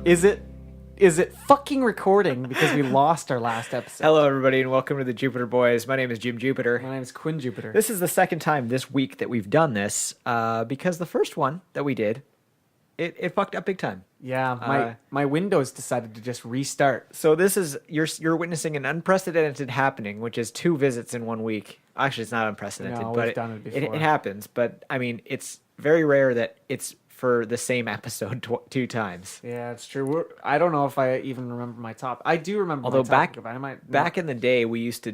Is it fucking recording because we lost our last episode? Hello, everybody, and welcome to the Jupiter Boys. My name is Jim Jupiter. My name is Quinn Jupiter. This is the second time this week that we've done this, because the first one that we did, it fucked up big time. Yeah, my Windows decided to just restart. So this is you're witnessing an unprecedented happening, which is 2 visits in 1 week. Actually, it's not unprecedented, No, but we've done it before. It happens. But I mean, it's very rare that it's for the same episode 2 times. Yeah, it's true. I don't know if I even remember my top. I do remember. Although my topic, but I might back in the day, we used to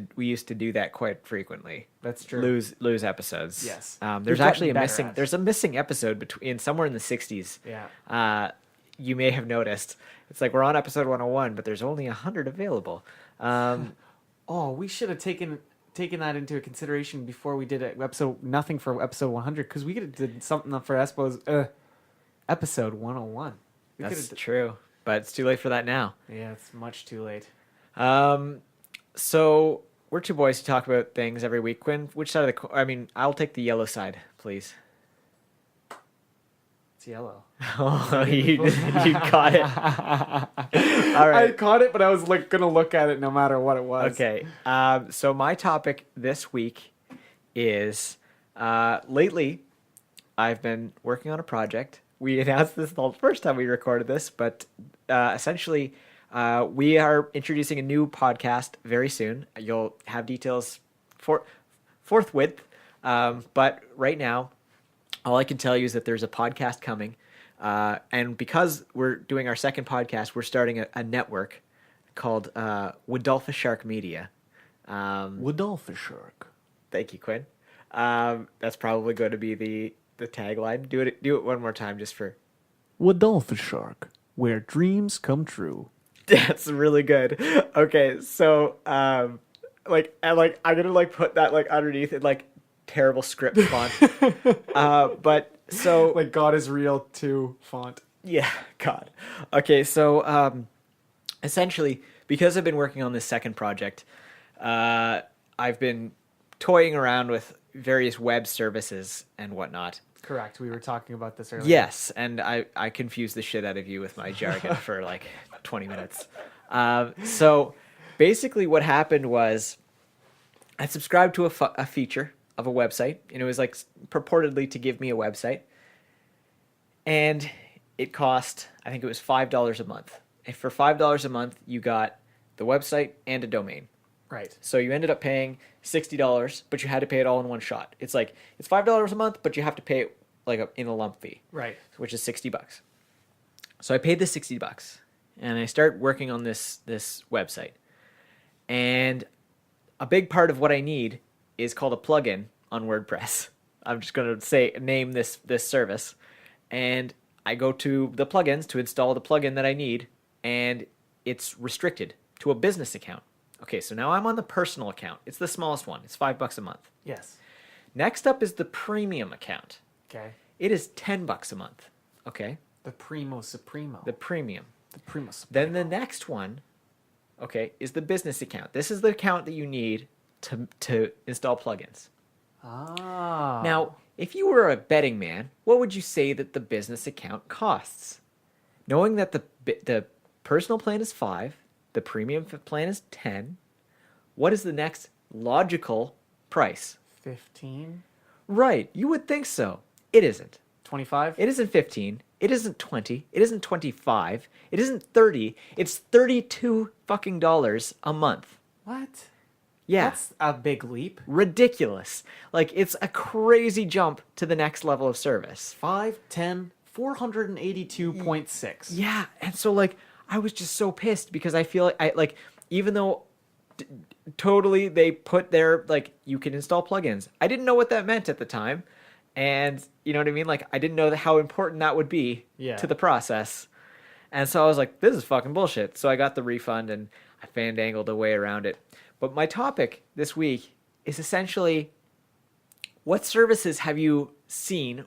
do that quite frequently. That's true. Lose episodes. Yes. There's actually there's a missing episode between somewhere in the 60s. Yeah. You may have noticed. It's like we're on episode 101, but there's only 100 available. Oh, we should have taken that into consideration before we did nothing for episode 100, because we could have did something for episode 101. That's true, but it's too late for that now. Yeah, it's much too late. So we're 2 boys who talk about things every week. Quinn, which side of I'll take the yellow side, please. It's yellow. Oh, you caught it. All right. I caught it, but I was gonna look at it no matter what it was. Okay. So my topic this week is lately I've been working on a project. We announced this the first time we recorded this, but essentially we are introducing a new podcast very soon. You'll have details forthwith. But right now, all I can tell you is that there's a podcast coming. And because we're doing our second podcast, we're starting a network called Woodolpha Shark Media. Woodolpha Shark. Thank you, Quinn. That's probably going to be the tagline. Do it one more time just for... Woodolpha Shark, where dreams come true. That's really good. Okay, so I'm gonna put that underneath in terrible script font. But so God is Real 2 font. Yeah, God. Okay, so essentially, because I've been working on this second project, I've been toying around with various web services and whatnot. Correct. We were talking about this earlier. Yes, and I confused the shit out of you with my jargon for 20 minutes. So basically what happened was I subscribed to a feature of a website, and it was purportedly to give me a website. And it cost, I think it was $5 a month. And for $5 a month, you got the website and a domain. Right. So you ended up paying $60, but you had to pay it all in one shot. It's it's $5 a month, but you have to pay it in a lump fee. Right. Which is $60. So I paid the $60, and I start working on this website. And a big part of what I need is called a plugin on WordPress. I'm just going to name this service. And I go to the plugins to install the plugin that I need, and it's restricted to a business account. Okay, so now I'm on the personal account. It's the smallest one. It's $5 a month. Yes. Next up is the premium account. Okay. It is $10 a month. Okay. The Primo Supremo. The premium. The Primo Supremo. Then the next one, okay, is the business account. This is the account that you need to install plugins. Ah. Now, if you were a betting man, what would you say that the business account costs? Knowing that the personal plan is $5, the premium plan is $10, what is the next logical price? 15? Right, you would think so. It isn't. 25? It isn't 15. It isn't 20. It isn't 25. It isn't 30. It's $32 fucking dollars a month. What? Yeah. That's a big leap. Ridiculous. It's a crazy jump to the next level of service. 5, 10, 482.6. Yeah, and so I was just so pissed because I feel even though totally they put their you can install plugins. I didn't know what that meant at the time. And you know what I mean? I didn't know how important that would be to the process. And so I was like, this is fucking bullshit. So I got the refund and I fandangled a way around it. But my topic this week is essentially, what services have you seen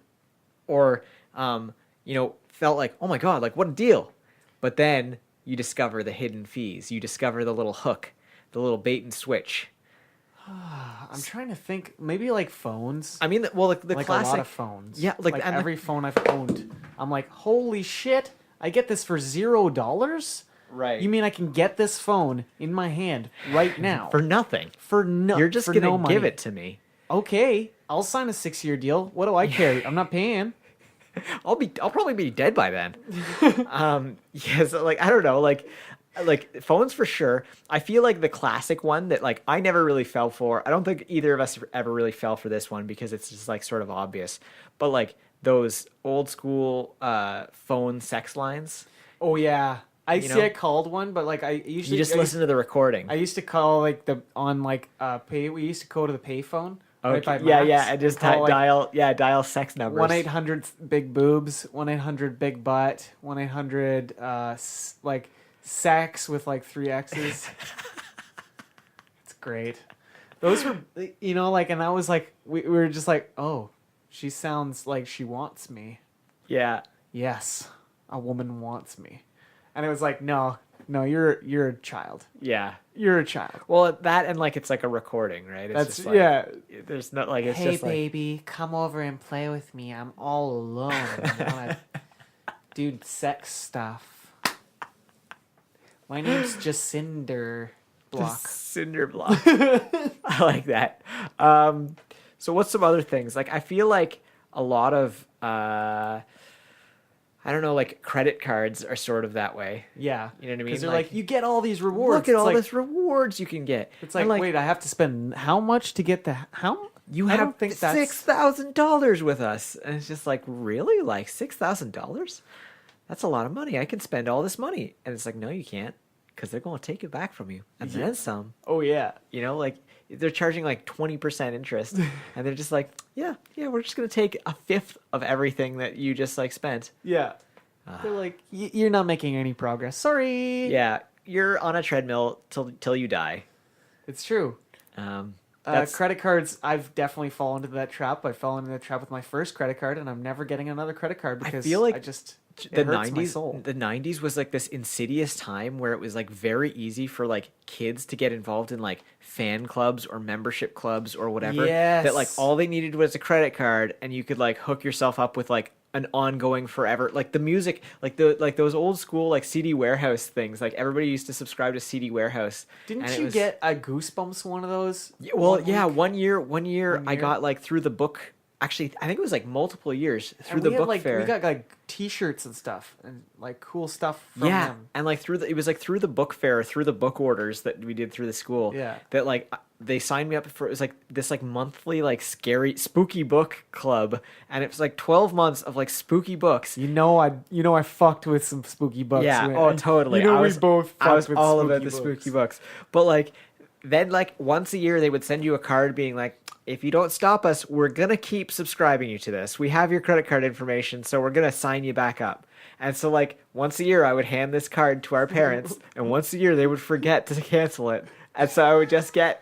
or, felt like, oh my God, what a deal. But then you discover the hidden fees. You discover the little hook, the little bait and switch. I'm trying to think. Maybe like phones. I mean, well, the like classic. a lot of phones. Yeah, like, like and every phone I've owned. I'm like, holy shit! I get this for $0. Right. You mean I can get this phone in my hand right now For nothing. for no? You're just for gonna no money. give it to me. Okay, I'll sign a 6-year deal. What do I care? I'm not paying. I'll probably be dead by then. Yes, like I don't know, like phones for sure. I feel like the classic one that like I never really fell for. I don't think either of us ever really fell for this one because it's just like sort of obvious. But like those old school phone sex lines. Oh yeah, You know? I called one, but like I usually You just listen to the recording. I used to call like the on like pay. We used to go to the payphone. Right by Yeah, Max, yeah, and just call, like, dial sex numbers. 1-800 big boobs, 1-800 big butt, 1-800 like sex with like 3 X's. It's great. Those were like, and I was like, we were just like, oh, she sounds like she wants me. Yeah. Yes, a woman wants me, and it was like, no, you're a child. Yeah. You're a child. Well, that and like it's like a recording, right? It's That's just like, yeah. There's not like it's Hey just like baby, come over and play with me. I'm all alone. I wanna do sex stuff. My name's Jacinder Block. cinder block. I like that. So what's some other things? Like I feel like a lot of I don't know, like credit cards are sort of that way. Yeah, You know what I mean? because they're like, you get all these rewards. Look at It's all like, this rewards you can get. It's like, And, wait, I have to spend how much to get the how? you I have don't think that's $6,000 with us, and it's just like, really, like $6,000? That's a lot of money. I can spend all this money, and it's like, no, you can't, because they're going to take it back from you, and then some. Oh yeah, You know, like they're charging like 20% interest, and they're just like, yeah, we're just gonna take a fifth of everything that you just like spent. yeah. They're like, you're not making any progress. Sorry. Yeah, you're on a treadmill till you die. It's true. That's Credit cards, I've definitely fallen into that trap. I fell into the trap with my first credit card, and I'm never getting another credit card because feel like it the hurts my 90s. soul. The 90s was like this insidious time where it was like very easy for like kids to get involved in like fan clubs or membership clubs or whatever. Yes. That like all they needed was a credit card, and you could like hook yourself up with like an ongoing forever, like the music, like those old school like CD Warehouse things. Like everybody used to subscribe to CD Warehouse. Didn't and it you was- get a Goosebumps one of those? Well, one yeah, week? one year I year? got like through the book. Actually, I think it was like multiple years through And the we had, book like, fair. We got like T-shirts and stuff and like cool stuff from Yeah, them. and like it was like through the book fair, through the book orders that we did through the school. Yeah. That like they signed me up for, it was like this like monthly like scary spooky book club, and it was like 12 months of like spooky books. I fucked with some spooky books. Yeah, man. oh totally. You know, we we both I was fucked with all spooky about the books. spooky books. But like then like once a year they would send you a card being like, if you don't stop us, we're gonna keep subscribing you to this. We have your credit card information, so we're gonna sign you back up. And so like once a year I would hand this card to our parents, and once a year they would forget to cancel it. And so I would just get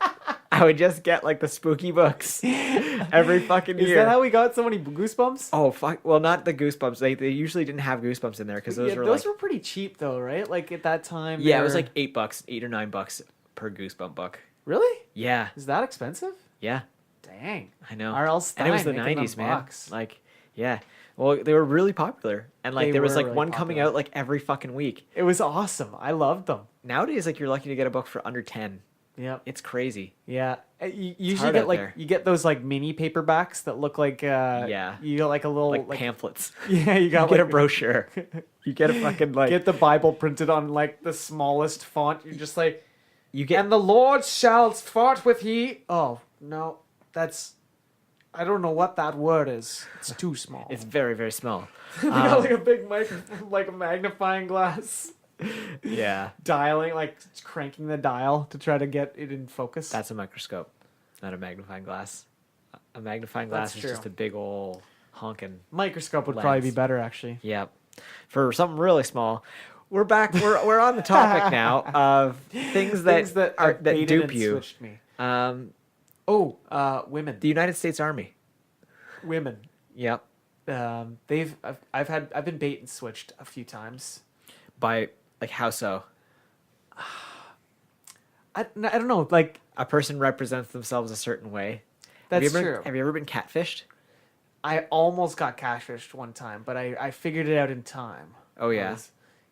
like the spooky books every fucking year. Is that how we got so many Goosebumps? Oh fuck! Well, not the Goosebumps. They usually didn't have Goosebumps in there because those Yeah, were those like were pretty cheap though, right? Like at that time. yeah, they it was were- like $8, $8 or $9 per Goosebump book. Really? Yeah, Is that expensive? yeah, Dang. I know. R.L. And it was the Stein making them '90s, man. bucks. Like, yeah. Well, they were really popular, and like They there was were like really one coming popular. out like every fucking week. It was awesome. I loved them. Nowadays, like you're lucky to get a book for under 10. Yep. It's crazy. Yeah. You usually hard get out like there. you get those like mini paperbacks that look like Yeah. You get like a little Like pamphlets. Yeah, you You got get a like brochure. You get a fucking like. get the Bible printed on like the smallest font. You're just like, You get and the Lord shall fought with he. Oh no, that's I don't know what that word is. It's too small. It's very very small. They got like a big like a magnifying glass, Yeah. dialing like cranking the dial to try to get it in focus. That's a microscope, not a magnifying glass. A magnifying glass That's is true. just a big ol' honking. Microscope would probably be lens. better actually. Yep. For something really small. We're back. We're on the topic now of things that are that baited dupe and you. switched me. Oh, Women. the United States Army. Women. Yep. I've been bait and switched a few times. By like how so? I don't know. Like a person represents themselves a certain way. That's true. Have you ever been catfished? I almost got catfished one time, but I figured it out in time. Oh, yeah?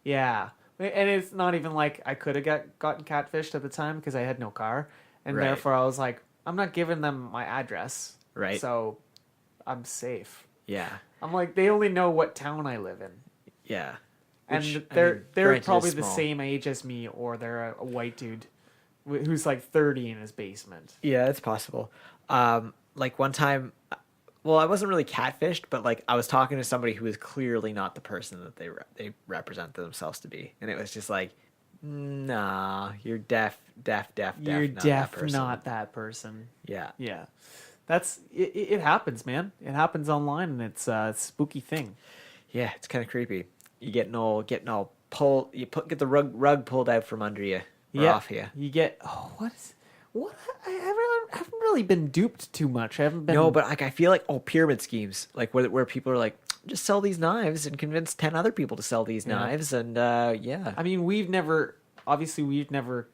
Yeah. And it's not even like I could have gotten catfished at the time because I had no car. And Right. therefore I was like, I'm not giving them my address. Right. So I'm safe. Yeah. I'm like, they only know what town I live in. Yeah. And Which, they're granted, probably is the small. same age as me, or they're a white dude who's like 30 in his basement. Yeah, it's possible. Like one time, well, I wasn't really catfished, but like I was talking to somebody who was clearly not the person that they represent themselves to be, and it was just like, nah, you're deaf. You're not that deaf, person. not that person. Yeah. Yeah. That's it happens, man. It happens online, and it's a spooky thing. Yeah, it's kind of creepy. You getting all pulled. Get the rug pulled out from under you. Or off you. You get what? I haven't really been duped too much. I haven't been. No, but like I feel like pyramid schemes, like where people are like, just sell these knives and convince 10 other people to sell these knives, and yeah. I mean, we've never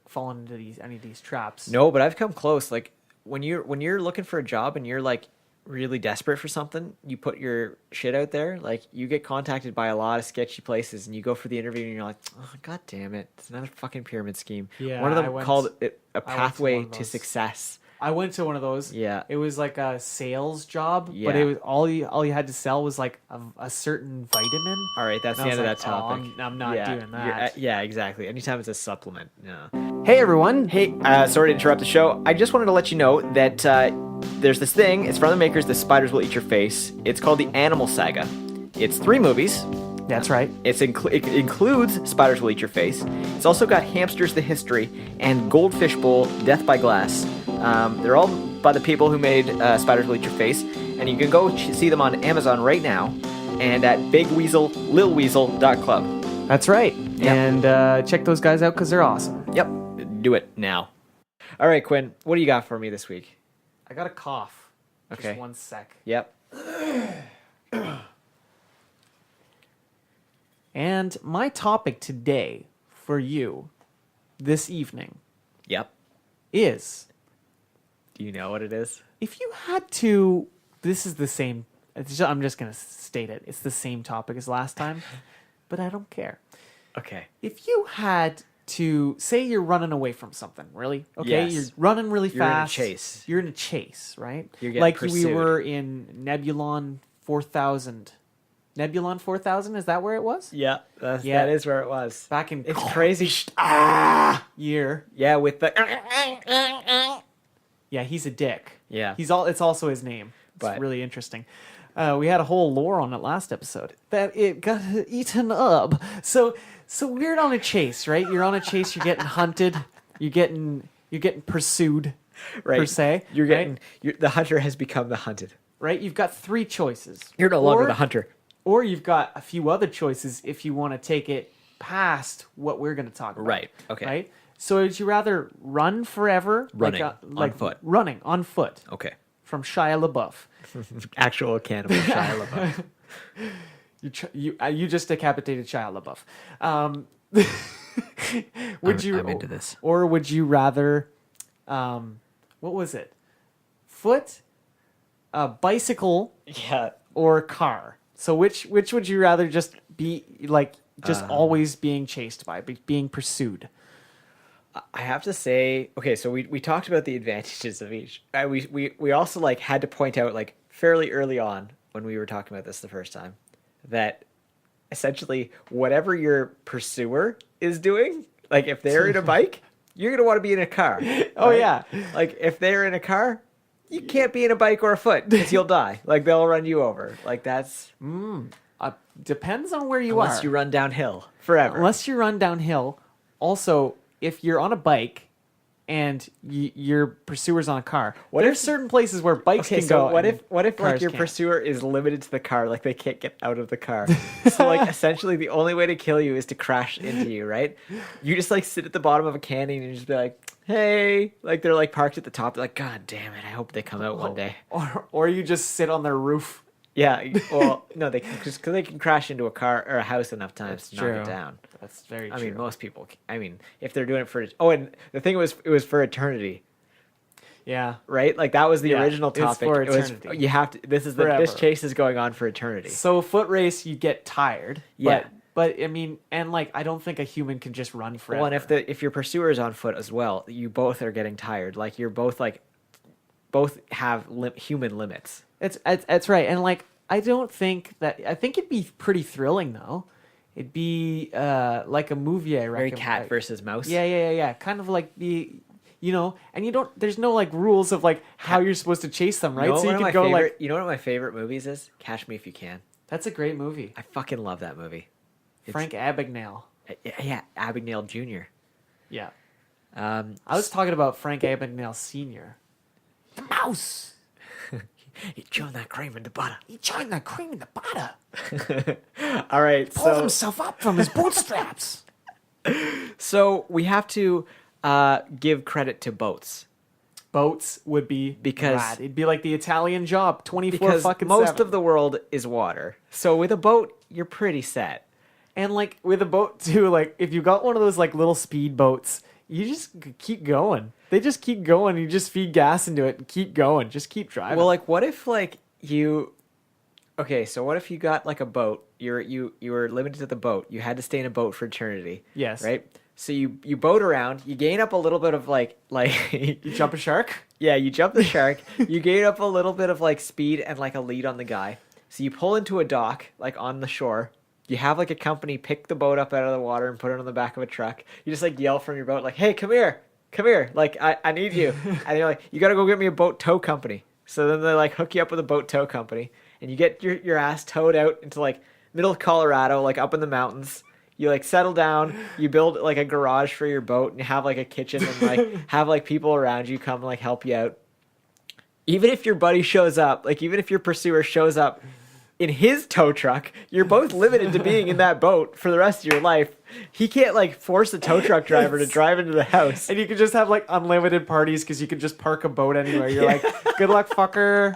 fallen into any of these traps. No, but I've come close. Like when you're looking for a job and you're like really desperate for something, you put your shit out there. Like you get contacted by a lot of sketchy places, and you go for the interview, and you're like, oh, god damn it, it's another fucking pyramid scheme. Yeah, one of them called it a pathway one of to those. success. I went to one of those. Yeah. It was like a sales job, but Yeah. it was all you had to sell was like a certain vitamin. All right, that's And the I end of was that like, oh, topic. I'm not doing you're- that. yeah, exactly. Anytime it's a supplement. Yeah. Hey everyone. Hey, sorry to interrupt the show. I just wanted to let you know that there's this thing. It's from the makers, The Spiders Will Eat Your Face. It's called the Animal Saga. It's 3 movies. That's right. It includes Spiders Will Eat Your Face. It's also got Hamsters the History and Goldfish Bowl Death by Glass. They're all by the people who made Spiders Will Eat Your Face. And you can go see them on Amazon right now and at bigweasel.club. That's right. Yep. And check those guys out because they're awesome. Yep. Do it now. All right, Quinn. What do you got for me this week? I got a cough. Okay. Just one sec. Yep. And my topic today for you this evening Yep. is Do you know what it is? if you had to, this is the same, I'm just going to state it. It's the same topic as last time, but I don't care. Okay. If you had to, say you're running away from something, really? Okay, Yes. you're running really You're in a fast. chase. You're in a chase, right? You're getting like we pursued. were in Nebulon 4000. Nebulon 4000, is that where it was? Yeah, Yeah. that is where it was. Back in It's crazy. year. Yeah, with the. Yeah, he's a dick. Yeah. It's also his name. It's But- really interesting. We had a whole lore on it last episode that it got eaten up. So we're on a chase, right? You're on a chase. You're getting hunted. You're getting pursued, Right. per se. You're right? getting. The hunter has become the hunted. Right. You've got 3 choices. You're no longer Or- the hunter. Or you've got a few other choices if you want to take it past what we're going to talk about. Right, okay. Right. So would you rather run forever, Running, like on foot. running on foot Okay. from Shia LaBeouf? Actual cannibal Shia LaBeouf. You just decapitated Shia LaBeouf. Would you? I'm into this. Or would you rather? What was it? Foot, bicycle, Yeah. or car? So which would you rather just be like? Just always being chased by, being pursued. I have to say, okay, so we talked about the advantages of each. We also like had to point out like fairly early on when we were talking about this the first time that essentially whatever your pursuer is doing, like if they're in a bike, you're gonna want to be in a car. Oh, right? yeah. Like if they're in a car, you can't be in a bike or a foot because you'll die. Like they'll run you over. Like that's Depends on where you unless are. you run downhill forever. Unless you run downhill. Also, if you're on a bike and your pursuer's on a car, there's certain places where bikes Okay, can so go. what and if like cars your can't. pursuer is limited to the car, like they can't get out of the car? So like essentially the only way to kill you is to crash into you, right? You just like sit at the bottom of a canyon and just be like, hey, like they're like parked at the top. They're like, God damn it, I hope they come out one day. Or you just sit on their roof. Yeah, well, no, they because they can crash into a car or a house enough times to knock it down. That's very true. I mean, most people. I mean, if they're doing it for and the thing was, it was for eternity. Yeah. right? Like that was the Yeah, original it's topic. for It was eternity. you have to. This Forever. chase is going on for eternity. So foot race, you get tired. Yeah. But I mean, and like I don't think a human can just run forever. Well, and if your pursuer is on foot as well, you both are getting tired. Like you're both have human limits. It's right, and like I don't think that. I think it'd be pretty thrilling though. It'd be like a movie. I Very reckon. cat versus mouse. Yeah. Kind of like and you don't. There's no like rules of like how you're supposed to chase them, right? You know, So you one of could my go favorite, like. you know what one of my favorite movies is? Catch Me If You Can. That's a great movie. I fucking love that movie. Frank Abagnale. Yeah, Abagnale Jr. Yeah. I I was talking about Frank Abagnale Sr. The mouse. He churned that cream into butter. He joined the cream in the butter. All right, Pulled so himself up from his bootstraps. so we have to give credit to boats Boats would be Because- rad. It'd be like the Italian Job, 24 because fucking most 7. of the world is water. So with a boat, you're pretty set. And like with a boat too, like if you got one of those like little speed boats, you just keep going. They just keep going. You just feed gas into it and keep going. Just keep driving. Well, like what if like you okay, so what if you got like a boat? You were limited to the boat. You had to stay in a boat for eternity. Yes. Right? So you boat around, you gain up a little bit of like you jump a shark. yeah, you jump the shark, you gain up a little bit of like speed and like a lead on the guy. So you pull into a dock, like on the shore. You have like a company pick the boat up out of the water and put it on the back of a truck. You just like yell from your boat, like, "Hey, come here, like I need you." And you're like, "You gotta go get me a boat tow company." So then they like hook you up with a boat tow company, and you get your ass towed out into like middle of Colorado, like up in the mountains. You like settle down, you build like a garage for your boat, and you have like a kitchen and like have like people around you come like help you out. Even if your buddy shows up, like even if your pursuer shows up in his tow truck, you're both limited to being in that boat for the rest of your life. He can't like force the tow truck driver to drive into the house. And you could just have like unlimited parties because you could just park a boat anywhere. You're like, good luck, fucker.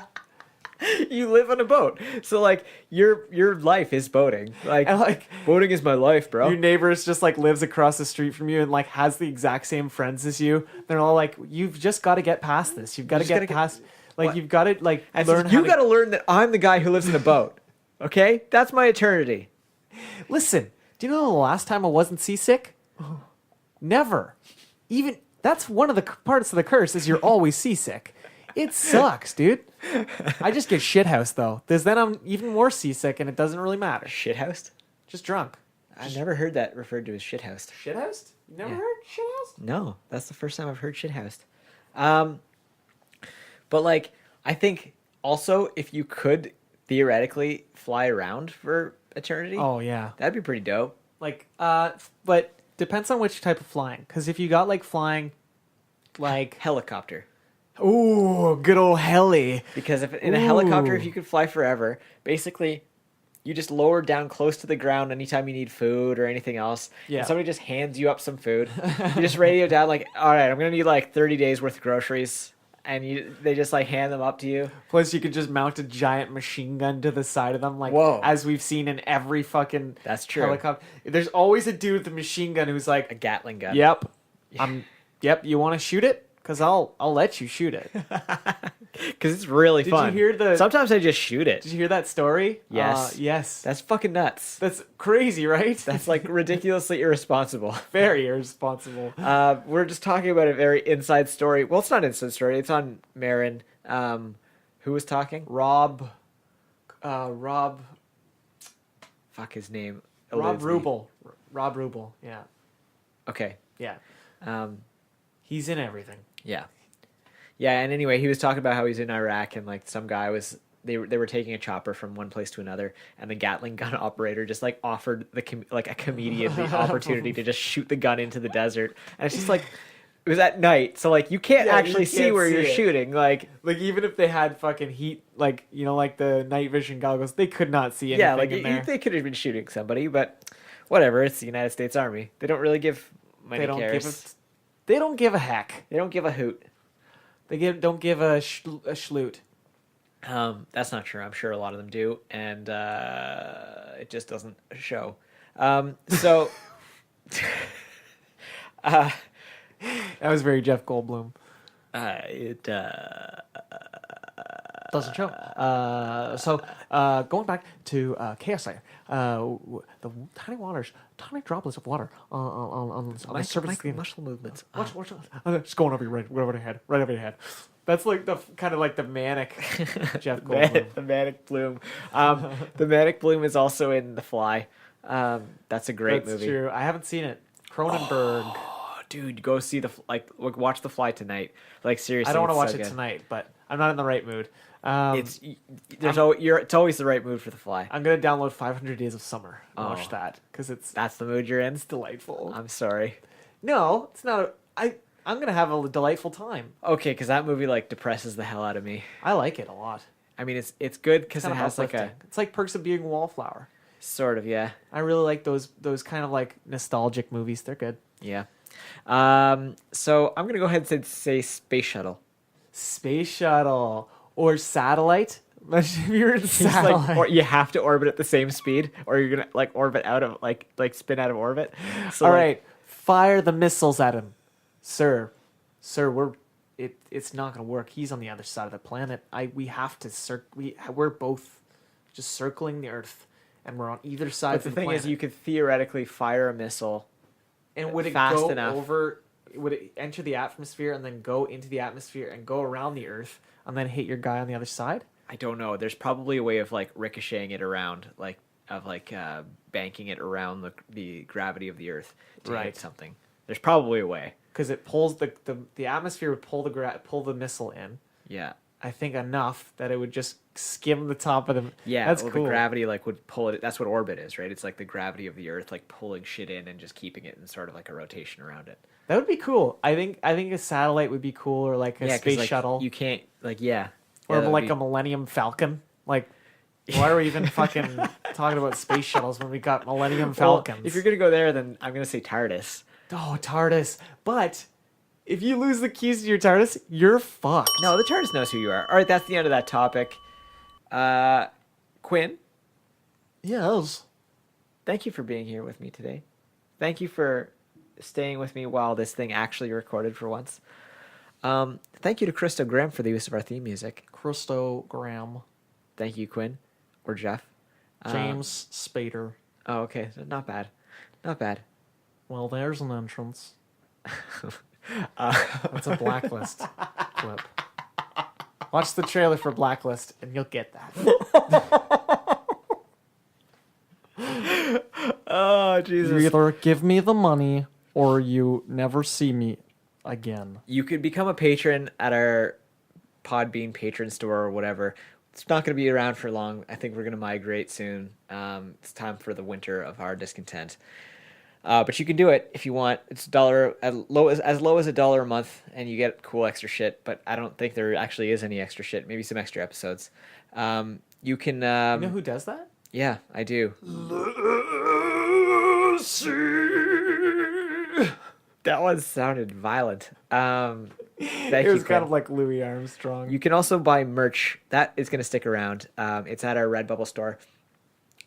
You live on a boat, so like your life is boating. Like, And like boating is my life, bro. your neighbors just like lives across the street from you and like has the exact same friends as you. They're all like, you've just got to get past this. You've got to just get gotta get- past. Like What? you've got to like And learn. you how got to learn that I'm the guy who lives in a boat. Okay, that's my eternity. Listen. Do you know the last time I wasn't seasick? Never. Even that's one of the parts of the curse is you're always seasick. It sucks, dude. I just get shithoused though, because then I'm even more seasick, and it doesn't really matter. Shithoused? Just drunk. I've never heard that referred to as shithoused. Shithoused? You never Yeah. heard shithoused? No, that's the first time I've heard shithoused. But like, I think also if you could theoretically fly around for eternity, Oh yeah. that'd be pretty dope. Like, but depends on which type of flying. Because if you got like flying, like, Helicopter. ooh, good old heli. Because if in a helicopter, if Ooh. you could fly forever, basically you just lower down close to the ground anytime you need food or anything else. Yeah. And somebody just hands you up some food. You just radio down like, all right, I'm gonna need like 30 days worth of groceries, and they just like hand them up to you. Plus, you could just mount a giant machine gun to the side of them, like Whoa. as we've seen in every fucking That's true. helicopter. There's always a dude with a machine gun who's A like, Gatling gun. "Yep, yep. You want to shoot it? Because I'll let you shoot it." Because it's really Did fun. you hear the? Sometimes I just shoot it. Did you hear that story? Yes. Yes. That's fucking nuts. That's crazy, right? That's like ridiculously irresponsible. very irresponsible. We're just talking about a very inside story. Well, it's not inside story. It's on Marin. Who was talking? Rob. Fuck his name. Rob eludes me. Rubel. Rob Rubel. Yeah. Okay. Yeah. Um, He's in everything. yeah. Yeah, and anyway, he was talking about how he's in Iraq and like some guy was they were taking a chopper from one place to another, and the Gatling gun operator just like offered like a comedian the opportunity to just shoot the gun into the desert, and it's just like it was at night, so like you can't Yeah, actually you see can't where see you're it. shooting. Like Like even if they had fucking heat, like like the night vision goggles, they could not see anything yeah, like in there. they could have been shooting somebody, but whatever. It's the United States Army. They don't really give many They don't cares. give a. They don't give a heck. They don't give a hoot. They don't give a schloot. That's not true. I'm sure a lot of them do, and it just doesn't show. So, That was very Jeff Goldblum. It Doesn't show. Going back to KSI, the tiny droplets of water on the surface of the skin. muscle movements. Watch. It's going over your head, right over your head. That's like the kind of like the manic Jeff Goldblum. The manic bloom. The manic bloom is also in The Fly. That's a great movie. That's true. I haven't seen it. Cronenberg. Oh, dude, go see watch The Fly tonight. Like seriously, I don't want to it's watch so it good. tonight, but I'm not in the right mood. It's always the right mood for The Fly. I'm gonna download 500 Days of Summer and watch Oh. that because That's the mood you're in. it's delightful. I'm sorry. No, it's not. I'm gonna have a delightful time. Okay, because that movie like depresses the hell out of me. I like it a lot. I mean, it's good because it Kind of has like uplifting. It's like Perks of Being a Wallflower. sort of yeah. I really like those kind of like nostalgic movies. They're good. Yeah. So I'm gonna go ahead and say Space Shuttle. Space shuttle or satellite. Imagine if you're in It's satellite. like, or you have to orbit at the same speed, or you're gonna like orbit out of like spin out of orbit. So All like, right, fire the missiles at him, sir. It's not gonna work. He's on the other side of the planet. We have to we're both just circling the Earth, and we're on either side. But the thing is, you could theoretically fire a missile. and would it fast go enough. over? Would it enter the atmosphere and then go into the atmosphere and go around the Earth and then hit your guy on the other side? I don't know. There's probably a way of like ricocheting it around, banking it around the gravity of the Earth to Right. hit something. There's probably a way. Because it pulls the atmosphere would pull the missile in. Yeah. I think enough that it would just skim the top of the. Yeah, that's well, cool. the gravity like would pull it. That's what orbit is, right? It's like the gravity of the Earth, like pulling shit in and just keeping it in sort of like a rotation around it. That would be cool. I think a satellite would be cool, or like a 'cause, space like, shuttle, You can't like yeah, or Yeah, that would like be- a Millennium Falcon. Like, why are we even fucking talking about space shuttles when we got Millennium Well, Falcons? if you're gonna go there, then I'm gonna say TARDIS. Oh, TARDIS. But if you lose the keys to your TARDIS, you're fucked. No, the TARDIS knows who you are. All right, that's the end of that topic. Quinn, Yes. thank you for being here with me today. Thank you for staying with me while this thing actually recorded for once. Thank you to Christo Graham for the use of our theme music. Christo Graham. Thank you, Quinn or Jeff. James Spader. Oh, okay, not bad, not bad. Well, there's an entrance. That's a Blacklist clip. Watch the trailer for Blacklist, and you'll get that. Oh, You Jesus. either give me the money, or you never see me again. You could become a patron at our Podbean patron store or whatever. It's not going to be around for long. I think we're going to migrate soon. It's time for the winter of our discontent. But you can do it if you want. It's $1 as low as $1 a month, and you get cool extra shit. But I don't think there actually is any extra shit. Maybe some extra episodes. You can. You know who does that? Yeah, I do. That one sounded violent. Thank It you. was kind Quinn. of like Louis Armstrong. You can also buy merch. That is going to stick around. It's at our Redbubble store.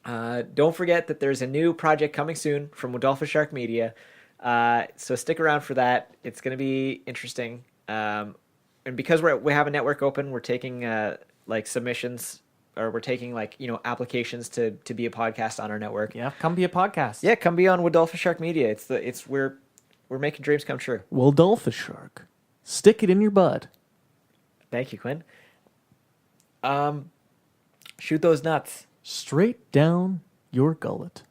Don't forget that there's a new project coming soon from Rodolfo Shark Media. So stick around for that. It's going to be interesting. And because we have a network open, we're taking submissions, or we're taking applications to be a podcast on our network. Yeah, come be a podcast. Yeah, come be on Rodolfo Shark Media. We're making dreams come true. Well, Dolphin Shark. Stick it in your bud. Thank you, Quinn. Shoot those nuts. Straight down your gullet.